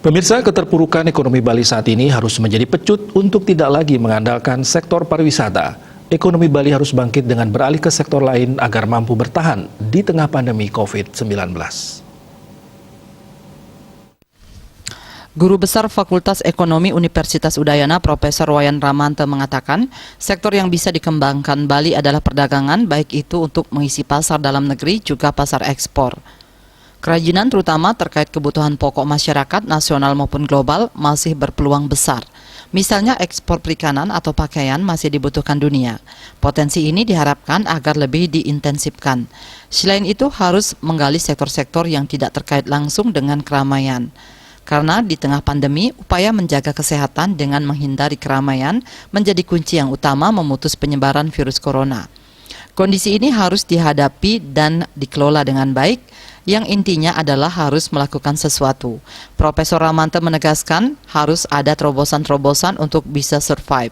Pemirsa, keterpurukan ekonomi Bali saat ini harus menjadi pecut untuk tidak lagi mengandalkan sektor pariwisata. Ekonomi Bali harus bangkit dengan beralih ke sektor lain agar mampu bertahan di tengah pandemi COVID-19. Guru Besar Fakultas Ekonomi Universitas Udayana Profesor Wayan Ramanta mengatakan, sektor yang bisa dikembangkan Bali adalah perdagangan, baik itu untuk mengisi pasar dalam negeri juga pasar ekspor. Kerajinan terutama terkait kebutuhan pokok masyarakat nasional maupun global masih berpeluang besar. Misalnya ekspor perikanan atau pakaian masih dibutuhkan dunia. Potensi ini diharapkan agar lebih diintensifkan. Selain itu harus menggali sektor-sektor yang tidak terkait langsung dengan keramaian. Karena di tengah pandemi, upaya menjaga kesehatan dengan menghindari keramaian menjadi kunci yang utama memutus penyebaran virus corona. Kondisi ini harus dihadapi dan dikelola dengan baik, yang intinya adalah harus melakukan sesuatu. Profesor Ramanta menegaskan harus ada terobosan-terobosan untuk bisa survive.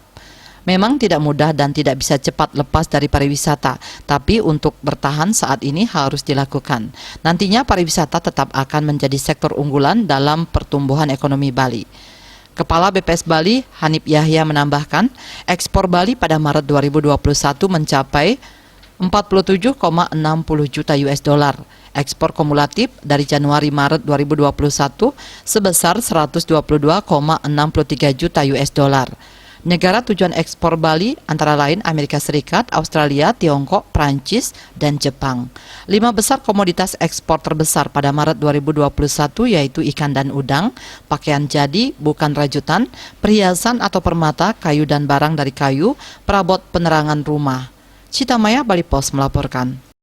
Memang tidak mudah dan tidak bisa cepat lepas dari pariwisata, tapi untuk bertahan saat ini harus dilakukan. Nantinya pariwisata tetap akan menjadi sektor unggulan dalam pertumbuhan ekonomi Bali. Kepala BPS Bali, Hanif Yahya menambahkan, ekspor Bali pada Maret 2021 mencapai 47,60 juta US dollar. Ekspor kumulatif dari Januari-Maret 2021 sebesar 122,63 juta US dollar. Negara tujuan ekspor Bali antara lain Amerika Serikat, Australia, Tiongkok, Prancis, dan Jepang. 5 besar komoditas ekspor terbesar pada Maret 2021 yaitu ikan dan udang, pakaian jadi, bukan rajutan, perhiasan atau permata, kayu dan barang dari kayu, perabot penerangan rumah. Citamaya, Bali Pos melaporkan.